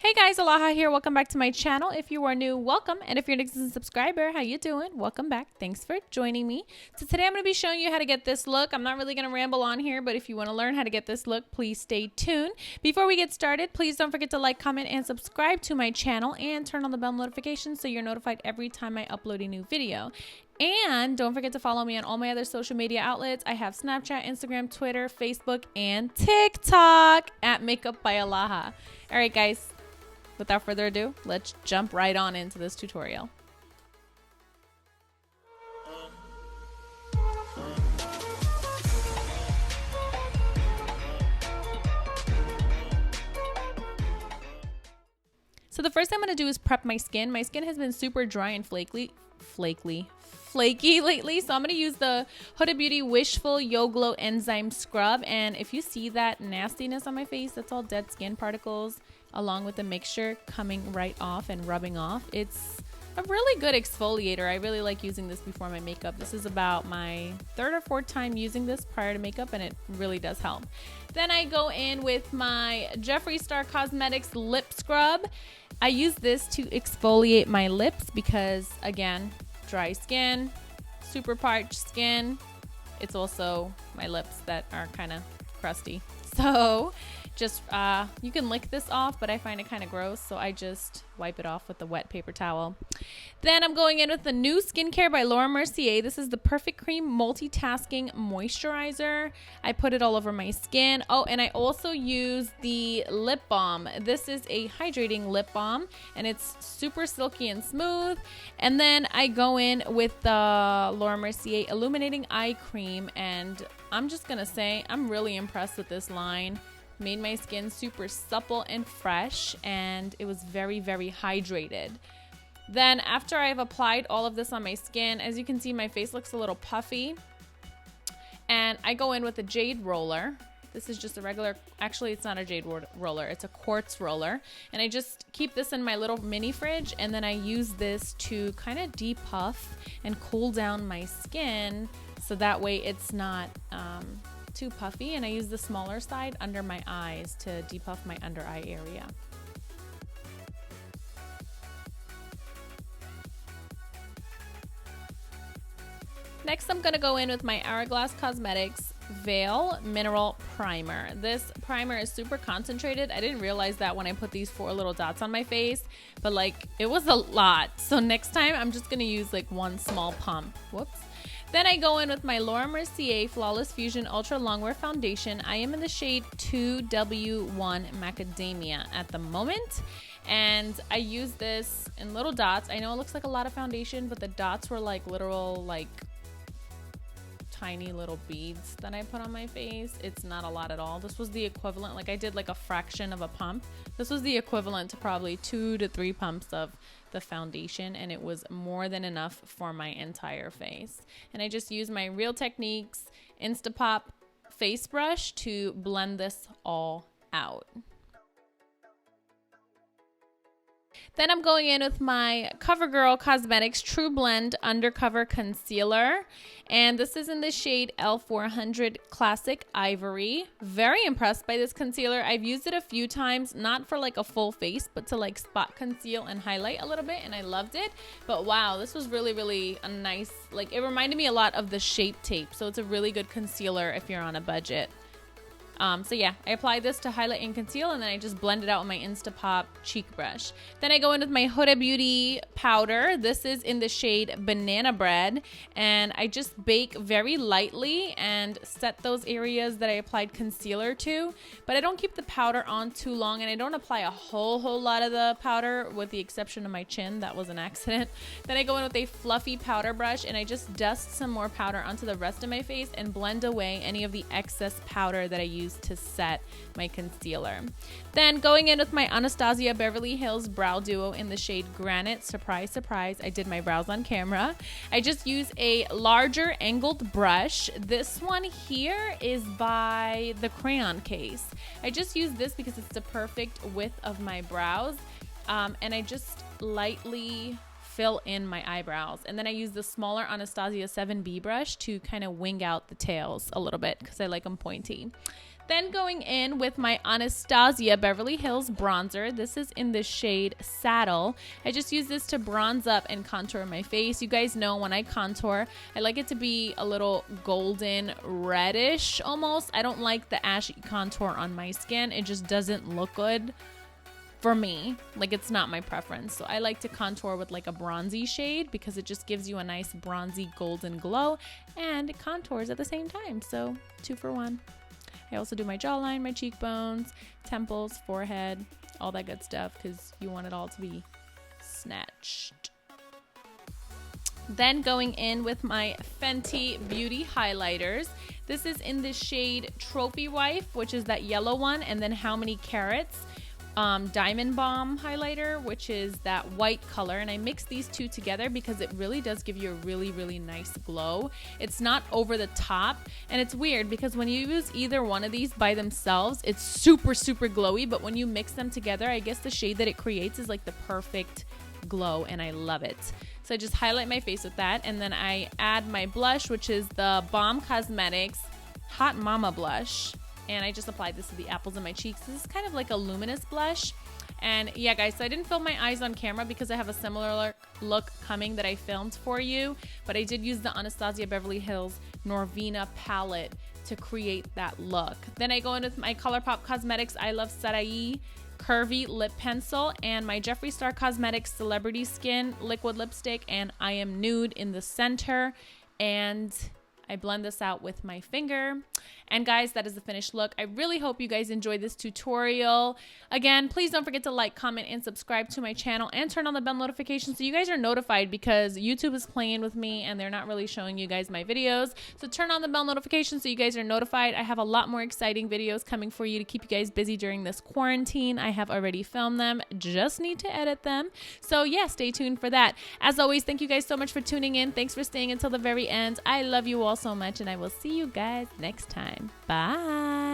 Hey guys, Alaha here. Welcome back to my channel. If you are new, welcome. And if you're an existing subscriber, how you doing? Welcome back. Thanks for joining me. So today I'm going to be showing you how to get this look. I'm not really going to ramble on here, but if you want to learn how to get this look, please stay tuned. Before we get started, please don't forget to like, comment, and subscribe to my channel and turn on the bell notifications so you're notified every time I upload a new video. And don't forget to follow me on all my other social media outlets. I have Snapchat, Instagram, Twitter, Facebook, and TikTok at MAKEUPBYALAHA. All right, guys. Without further ado, let's jump right on into this tutorial. So the first thing I'm going to do is prep my skin. My skin has been super dry and flaky lately, so I'm going to use the Huda Beauty Wishful Yo Glow Enzyme Scrub. And if you see that nastiness on my face, that's all dead skin particles along with the mixture coming right off and rubbing off. It's a really good exfoliator. I really like using this before my makeup. This is about my third or fourth time using this prior to makeup, and it really does help. Then I go in with my Jeffree Star Cosmetics Lip Scrub. I use this to exfoliate my lips because, again, dry skin, super parched skin. It's also my lips that are kind of crusty. So just you can lick this off, but I find it kind of gross, so I just wipe it off with the wet paper towel. Then I'm going in with the new skincare by Laura Mercier. This is the Perfect Cream Multitasking Moisturizer. I put it all over my skin. Oh, and I also use the lip balm. This is a hydrating lip balm, and it's super silky and smooth. And then I go in with the Laura Mercier Illuminating Eye Cream, and I'm just gonna say I'm really impressed with this line. Made my skin super supple and fresh, and it was very, very hydrated. Then after I've applied all of this on my skin, as you can see, my face looks a little puffy, and I go in with a jade roller. This is just a regular, actually it's not a jade roller, it's a quartz roller, and I just keep this in my little mini fridge, and then I use this to kind of depuff and cool down my skin so that way it's not too puffy. And I use the smaller side under my eyes to depuff my under eye area. Next, I'm gonna go in with my Hourglass Cosmetics Veil Mineral Primer. This primer is super concentrated. I didn't realize that when I put these 4 little dots on my face, but like it was a lot. So next time I'm just gonna use like one small pump. Whoops. Then I go in with my Laura Mercier Flawless Fusion Ultra Longwear Foundation. I am in the shade 2W1 Macadamia at the moment. And I use this in little dots. I know it looks like a lot of foundation, but the dots were like literal, like tiny little beads that I put on my face. It's not a lot at all. This was the equivalent, like I did like a fraction of a pump. This was the equivalent to probably 2 to 3 pumps of the foundation, and it was more than enough for my entire face. And I just use my Real Techniques Instapop face brush to blend this all out. Then I'm going in with my CoverGirl Cosmetics True Blend Undercover Concealer. And this is in the shade L400 Classic Ivory. Very impressed by this concealer. I've used it a few times, not for like a full face, but to like spot conceal and highlight a little bit, and I loved it. But wow, this was really, really a nice, like it reminded me a lot of the Shape Tape. So it's a really good concealer if you're on a budget. So yeah, I apply this to highlight and conceal, and then I just blend it out with my Instapop cheek brush. Then I go in with my Huda Beauty powder. This is in the shade Banana Bread, and I just bake very lightly and set those areas that I applied concealer to, but I don't keep the powder on too long, and I don't apply a whole lot of the powder with the exception of my chin. That was an accident. Then I go in with a fluffy powder brush, and I just dust some more powder onto the rest of my face and blend away any of the excess powder that I use to set my concealer. Then going in with my Anastasia Beverly Hills Brow Duo in the shade Granite. Surprise, surprise, I did my brows on camera. I just use a larger angled brush. This one here is by the Crayon Case. I just use this because it's the perfect width of my brows, and I just lightly fill in my eyebrows. And then I use the smaller Anastasia 7B brush to kind of wing out the tails a little bit because I like them pointy. Then going in with my Anastasia Beverly Hills bronzer. This is in the shade Saddle. I just use this to bronze up and contour my face. You guys know when I contour, I like it to be a little golden reddish almost. I don't like the ashy contour on my skin. It just doesn't look good for me. Like, it's not my preference. So I like to contour with like a bronzy shade because it just gives you a nice bronzy golden glow and it contours at the same time. So 2 for 1. I also do my jawline, my cheekbones, temples, forehead, all that good stuff because you want it all to be snatched. Then going in with my Fenty Beauty highlighters. This is in the shade Trophy Wife, which is that yellow one, and then How Many Carats Diamond Bomb highlighter, which is that white color, and I mix these two together because it really does give you a really nice glow. It's not over the top, and it's weird because when you use either one of these by themselves, it's super glowy, but when you mix them together, I guess the shade that it creates is like the perfect glow, and I love it. So I just highlight my face with that, and then I add my blush, which is the Balm Cosmetics Hot Mama blush. And I just applied this to the apples of my cheeks. This is kind of like a luminous blush. And yeah, guys, so I didn't film my eyes on camera because I have a similar look coming that I filmed for you. But I did use the Anastasia Beverly Hills Norvina palette to create that look. Then I go in with my ColourPop Cosmetics I Love Sarai Curvy Lip Pencil and my Jeffree Star Cosmetics Celebrity Skin Liquid Lipstick. And I Am Nude in the center. And I blend this out with my finger. And guys, that is the finished look. I really hope you guys enjoyed this tutorial. Again, please don't forget to like, comment, and subscribe to my channel and turn on the bell notification so you guys are notified because YouTube is playing with me and they're not really showing you guys my videos. So turn on the bell notification so you guys are notified. I have a lot more exciting videos coming for you to keep you guys busy during this quarantine. I have already filmed them, just need to edit them. So yeah, stay tuned for that. As always, thank you guys so much for tuning in. Thanks for staying until the very end. I love you all so much and I will see you guys next time. Bye.